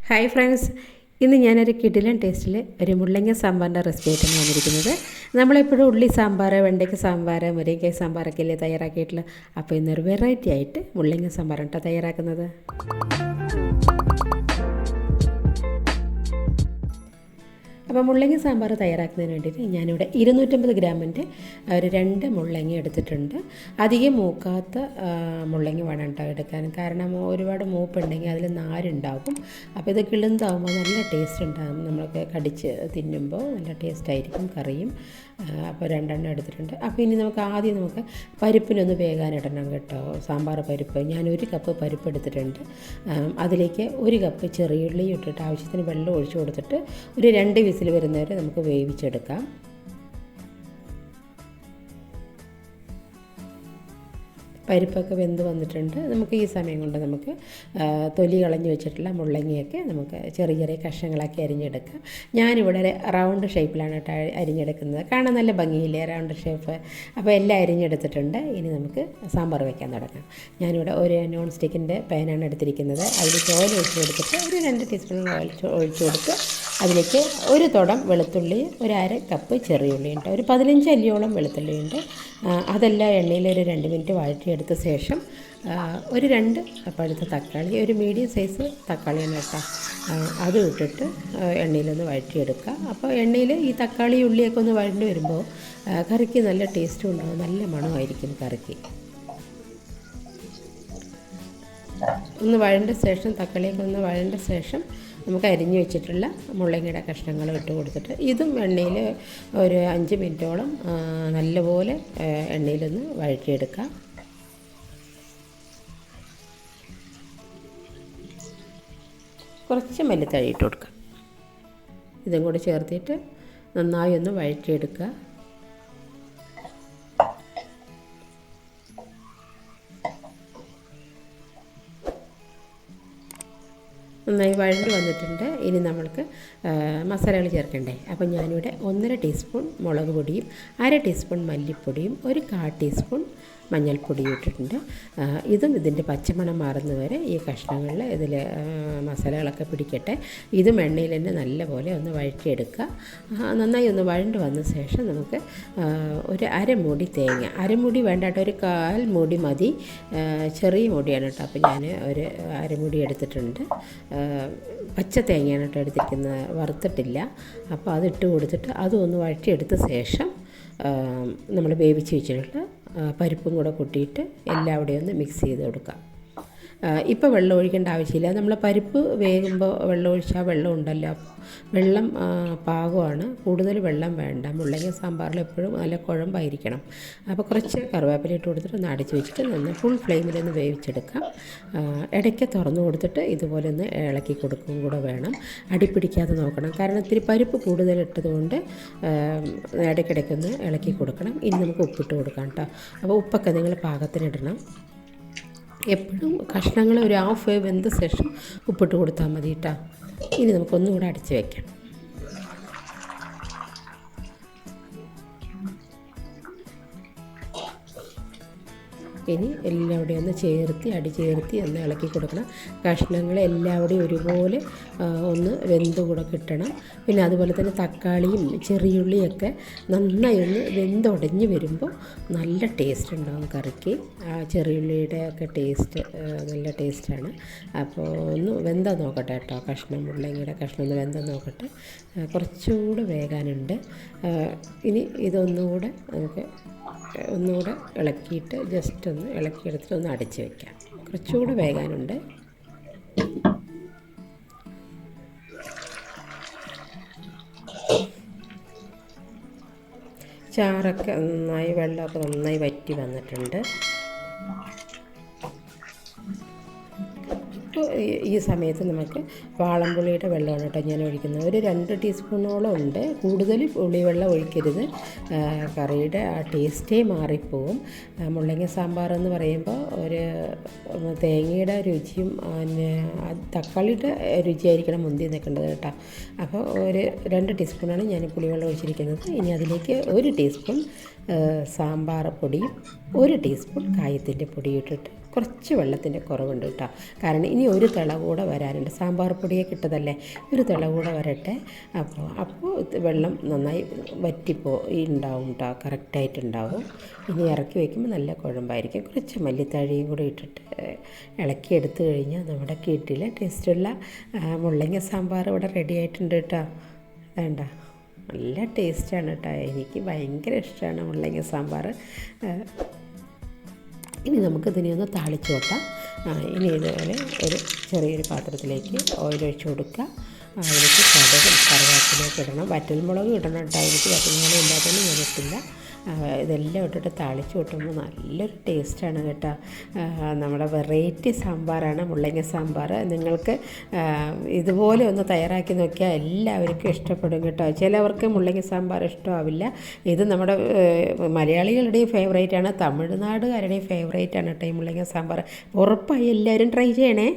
Hi friends, ഇന്ന് ഞാനൊരു കിടിലൻ ടേസ്റ്റിൽ ഒരു മുള്ളങ്ങ സാമ്പാറിൻ്റെ റെസിപ്പി ആയിട്ടാണ് വന്നിരിക്കുന്നത്. നമ്മളെപ്പോഴും ഉള്ളി സാമ്പാർ, വെണ്ടയ്ക്ക സാമ്പാർ, മുരിങ്ങയ്ക്ക സാമ്പാറൊക്കെ അല്ലേ തയ്യാറാക്കിയിട്ടുള്ള. അപ്പോൾ ഇന്നൊരു വെറൈറ്റി ആയിട്ട് മുള്ളങ്ങ സാമ്പാറാണ് കേട്ടോ തയ്യാറാക്കുന്നത്. അപ്പോൾ മുള്ളങ്ങ സാമ്പാർ തയ്യാറാക്കുന്നതിന് വേണ്ടിയിട്ട് ഞാനിവിടെ 250 ഗ്രാമിൻ്റെ ഒരു 2 മുള്ളങ്ങ എടുത്തിട്ടുണ്ട്. അധികം മൂക്കാത്ത മുള്ളങ്ങ വേണം കേട്ടോ എടുക്കാൻ, കാരണം ഒരുപാട് മൂപ്പുണ്ടെങ്കിൽ അതിൽ നാരുണ്ടാകും. അപ്പോൾ ഇത് കിളുന്താകുമ്പോൾ നല്ല ടേസ്റ്റ് ഉണ്ടാകും, നമ്മൾക്ക് കടിച്ച് തിന്നുമ്പോൾ നല്ല ടേസ്റ്റായിരിക്കും കറിയും. അപ്പോൾ 2 എണ്ണം എടുത്തിട്ടുണ്ട്. അപ്പോൾ ഇനി ആദ്യം പരിപ്പിനൊന്ന് വേകാനിടണം കേട്ടോ. സാമ്പാർ പരിപ്പ് ഞാൻ 1 കപ്പ് പരിപ്പ് എടുത്തിട്ടുണ്ട്. അതിലേക്ക് 1 കപ്പ് ചെറിയുള്ളി ഇട്ടിട്ട് ആവശ്യത്തിന് വെള്ളം ഒഴിച്ചു കൊടുത്തിട്ട് ഒരു 2 വിസിൽ വരുന്നവരെ നമുക്ക് വേവിച്ചെടുക്കാം. പരിപ്പൊക്കെ വെന്ത് വന്നിട്ടുണ്ട്. നമുക്ക് ഈ സമയം കൊണ്ട് തൊലി കളഞ്ഞ് വെച്ചിട്ടുള്ള മുള്ളങ്ങിയൊക്കെ നമുക്ക് ചെറിയ ചെറിയ കഷ്ണങ്ങളാക്കി അരിഞ്ഞെടുക്കാം. ഞാനിവിടെ റൗണ്ട് ഷേപ്പിലാണ് കേട്ടോ അരിഞ്ഞെടുക്കുന്നത്. കാണാൻ നല്ല ഭംഗിയില്ലേ റൗണ്ട് ഷേപ്പ്. അപ്പോൾ എല്ലാം അരിഞ്ഞെടുത്തിട്ടുണ്ട്. ഇനി നമുക്ക് സാമ്പാർ വയ്ക്കാൻ തുടങ്ങാം. ഞാനിവിടെ ഒരു നോൺ സ്റ്റിക്കിൻ്റെ പാനാണ് എടുത്തിരിക്കുന്നത്. അതിലേക്ക് ഓയിൽ ഒഴിച്ച് കൊടുത്തിട്ട് ഒരു 2 ടീസ്പൂൺ ഓയിൽ ഒഴിച്ച് കൊടുത്ത് അതിലേക്ക് 1 തുടം വെളുത്തുള്ളി, ഒരു 1/2 കപ്പ് ചെറിയുള്ളിയുണ്ട്, ഒരു 15 അല്ലിയോളം വെളുത്തുള്ളിയുണ്ട്. അതെല്ലാം എണ്ണയിൽ ഒരു 2 മിനിറ്റ് വഴറ്റിയെടുത്ത ശേഷം ഒരു 2 പഴുത്ത തക്കാളി, ഒരു മീഡിയം സൈസ് തക്കാളിയാണ് കേട്ടോ, അത് ഇട്ടിട്ട് എണ്ണയിലൊന്ന് വഴറ്റിയെടുക്കുക. അപ്പോൾ എണ്ണയിൽ ഈ തക്കാളി ഉള്ളിയൊക്കെ ഒന്ന് വഴണ്ടി വരുമ്പോൾ കറിക്ക് നല്ല ടേസ്റ്റും ഉണ്ടാകും, നല്ല മണമായിരിക്കും കറിക്ക്. ഒന്ന് വഴണ്ട ശേഷം തക്കാളിയൊക്കെ ഒന്ന് വഴണ്ട ശേഷം നമുക്ക് അരിഞ്ഞു വെച്ചിട്ടുള്ള മുള്ളങ്ങയുടെ കഷ്ണങ്ങൾ ഇട്ട് കൊടുത്തിട്ട് ഇതും എണ്ണയിൽ ഒരു 5 മിനിറ്റോളം നല്ലപോലെ എണ്ണയിലൊന്ന് വഴറ്റിയെടുക്കാം. കുറച്ച് മല്ലിത്തഴ ഇട്ട് കൊടുക്കാം. ഇതും കൂടി ചേർത്തിട്ട് നന്നായി ഒന്ന് വഴറ്റിയെടുക്കുക. നന്നായി വഴണ്ട് വന്നിട്ടുണ്ട്. ഇനി നമ്മൾക്ക് മസാലകൾ ചേർക്കണ്ടേ. അപ്പോൾ ഞാനിവിടെ 1.5 ടീസ്പൂൺ മുളക് പൊടിയും 1/2 ടീസ്പൂൺ മല്ലിപ്പൊടിയും 1/4 ടീസ്പൂൺ മഞ്ഞൾപ്പൊടിയും ഇട്ടിട്ടുണ്ട്. ഇതും ഇതിൻ്റെ പച്ചമണം മാറുന്നവരെ ഈ കഷ്ണങ്ങളിൽ ഇതിൽ മസാലകളൊക്കെ പിടിക്കട്ടെ. ഇതും എണ്ണയിൽ തന്നെ നല്ലപോലെ ഒന്ന് വഴറ്റിയെടുക്കുക. നന്നായി ഒന്ന് വഴണ്ട് വന്ന ശേഷം നമുക്ക് ഒരു 1/2 മൂടി തേങ്ങ, 1/2 മൂടി വേണ്ട കേട്ടോ, ഒരു 1/4 മൂടി മതി. ചെറിയ മൂടിയാണ് കേട്ടോ. അപ്പോൾ ഞാൻ ഒരു 1/2 മൂടി എടുത്തിട്ടുണ്ട്. പച്ച തേങ്ങയാണ് കേട്ടോ എടുത്തിരിക്കുന്നത്, വറുത്തിട്ടില്ല. അപ്പോൾ അതിട്ട് കൊടുത്തിട്ട് അതും ഒന്ന് വഴറ്റിയെടുത്ത ശേഷം നമ്മൾ വേവിച്ച് വെച്ചിട്ടുള്ള പരിപ്പും കൂടെ കൂട്ടിയിട്ട് എല്ലാവിടെയും ഒന്ന് മിക്സ് ചെയ്ത് കൊടുക്കാം. ഇപ്പോൾ വെള്ളം ഒഴിക്കേണ്ട ആവശ്യമില്ല. നമ്മൾ പരിപ്പ് വേകുമ്പോൾ വെള്ളം ഒഴിച്ചാൽ വെള്ളം ഉണ്ടല്ലോ, വെള്ളം പാകമാണ്, കൂടുതൽ വെള്ളം വേണ്ട. മുള്ളങ്ങ സാമ്പാറിൽ എപ്പോഴും നല്ല കുഴമ്പായിരിക്കണം. അപ്പോൾ കുറച്ച് കറിവേപ്പില ഇട്ട് കൊടുത്തിട്ട് ഒന്ന് അടച്ച് വെച്ചിട്ട് ഒന്ന് ഫുൾ ഫ്ലെയിമിലൊന്ന് വേവിച്ചെടുക്കാം. ഇടയ്ക്ക് തുറന്നു കൊടുത്തിട്ട് ഇതുപോലെ ഒന്ന് ഇളക്കി കൊടുക്കും കൂടെ വേണം. അടിപ്പിടിക്കാതെ നോക്കണം, കാരണം ഇത്തിരി പരിപ്പ് കൂടുതലിട്ടതുകൊണ്ട് ഇടയ്ക്കിടയ്ക്കൊന്ന് ഇളക്കി കൊടുക്കണം. ഇനി നമുക്ക് ഉപ്പിട്ട് കൊടുക്കാം കേട്ടോ. അപ്പോൾ ഉപ്പൊക്കെ നിങ്ങൾ പാകത്തിനിടണം. എപ്പോഴും കഷ്ണങ്ങൾ ഒരു 1/2 വേവ് വെന്ത ശേഷം ഉപ്പിട്ട് കൊടുത്താൽ മതി കേട്ടോ. ഇനി നമുക്കൊന്നും കൂടെ അടച്ച് വയ്ക്കാം. ഇനി എല്ലാവിടെയും ഒന്ന് ചേർത്തി ഒന്ന് ഇളക്കി കൊടുക്കണം. കഷ്ണങ്ങൾ എല്ലാവിടെയും ഒരുപോലെ ഒന്ന് വെന്ത് കൂടെ കിട്ടണം. പിന്നെ അതുപോലെ തന്നെ തക്കാളിയും ചെറിയുള്ളിയൊക്കെ നന്നായി ഒന്ന് വെന്തുടഞ്ഞ് വരുമ്പോൾ നല്ല ടേസ്റ്റ് ഉണ്ടാകും കറിക്ക്. ആ ചെറിയുള്ളിയുടെ ഒക്കെ ടേസ്റ്റ് നല്ല ടേസ്റ്റാണ്. അപ്പോൾ ഒന്ന് വെന്താ നോക്കട്ടെ കേട്ടോ, മുള്ളങ്ങയുടെ കഷ്ണം ഒന്ന് വെന്താ നോക്കട്ടെ. കുറച്ചുകൂടെ വേകാനുണ്ട്. ഇനി ഇതൊന്നുകൂടെ നമുക്ക് ഒന്നുകൂടെ ഇളക്കിയിട്ട് ജസ്റ്റ് ഒന്ന് ഇളക്കിയെടുത്തിട്ട് ഒന്ന് അടച്ച് വയ്ക്കാം. കുറച്ചുകൂടെ വേകാനുണ്ട്. ചാറൊക്കെ നന്നായി, വെള്ളമൊക്കെ നന്നായി വറ്റി വന്നിട്ടുണ്ട്. ഈ സമയത്ത് നമുക്ക് വാളംപുളിയുടെ വെള്ളമാണ് കേട്ടോ ഞാൻ ഒഴിക്കുന്നത്. ഒരു 2 ടീസ്പൂണോളം ഉണ്ട്. കൂടുതൽ പുളിവെള്ളം ഒഴിക്കരുത്, കറിയുടെ ആ ടേസ്റ്റേ മാറിപ്പോവും. മുള്ളങ്ങ സാമ്പാർ എന്ന് പറയുമ്പോൾ ഒരു തേങ്ങയുടെ രുചിയും പിന്നെ തക്കാളിയുടെ രുചിയായിരിക്കണം മുന്തി നിൽക്കേണ്ടത് കേട്ടോ. അപ്പോൾ ഒരു 2 ടീസ്പൂണാണ് ഞാൻ പുളിവെള്ളം ഒഴിച്ചിരിക്കുന്നത്. ഇനി അതിലേക്ക് 1 ടീസ്പൂൺ സാമ്പാർ പൊടിയും 1 ടീസ്പൂൺ കായത്തിൻ്റെ പൊടി ഇട്ടിട്ട് കുറച്ച് വെള്ളത്തിൻ്റെ കുറവുണ്ട് കേട്ടോ. കാരണം ഇനി ഒരു തിള കൂടെ വരാനുണ്ട്. സാമ്പാർ പൊടിയൊക്കെ ഇട്ടതല്ലേ, ഒരു തിള കൂടെ വരട്ടെ. അപ്പോൾ വെള്ളം നന്നായി ഉണ്ടാവും കേട്ടോ, കറക്റ്റായിട്ടുണ്ടാവും. ഇനി ഇറക്കി വയ്ക്കുമ്പോൾ നല്ല കുഴമ്പായിരിക്കും. കുറച്ച് മല്ലിത്താഴിയും കൂടി ഇട്ടിട്ട് ഇളക്കി എടുത്തു കഴിഞ്ഞാൽ നമ്മുടെ കിട്ടിലെ ടേസ്റ്റുള്ള മുള്ളങ്ങ സാമ്പാർ ഇവിടെ റെഡി ആയിട്ടുണ്ട് കേട്ടോ. വേണ്ട, നല്ല ടേസ്റ്റാണ് കേട്ടോ. എനിക്ക് ഭയങ്കര ഇഷ്ടമാണ് മുള്ളങ്ങ സാമ്പാർ. ഇനി നമുക്കിതിനെ ഒന്ന് താളിച്ച് വെക്കാം. ഇനി ഇതുപോലെ ഒരു ചെറിയൊരു പാത്രത്തിലേക്ക് ഓയിൽ ഒഴിച്ച് കൊടുക്കുക. അതിലേക്ക് കടുകും കറിവേപ്പിലയൊക്കെ ഇടണം. വറ്റൽമുളക് ഇടണം കേട്ടോ. എനിക്ക് വറ്റൽമുളക് ഇല്ലാത്തതൊന്നും ഞാൻ ഇട്ടില്ല. ഇതെല്ലാം ഇട്ടിട്ട് താളിച്ച് കൂട്ടുമ്പോൾ നല്ലൊരു ടേസ്റ്റാണ് കേട്ടോ. നമ്മുടെ വെറൈറ്റി സാമ്പാറാണ് മുള്ളങ്ങ സാമ്പാർ. നിങ്ങൾക്ക് ഇതുപോലെ ഒന്ന് തയ്യാറാക്കി നോക്കിയാൽ എല്ലാവർക്കും ഇഷ്ടപ്പെടും കേട്ടോ. ചിലവർക്ക് മുള്ളങ്ങ സാമ്പാർ ഇഷ്ടമാവില്ല. ഇത് നമ്മുടെ മലയാളികളുടെയും ഫേവറേറ്റാണ്, തമിഴ്നാടുകാരുടെയും ഫേവറേറ്റാണ് കേട്ടോ ഈ മുള്ളങ്ങ സാമ്പാർ. ഉറപ്പായി എല്ലാവരും ട്രൈ ചെയ്യണേ.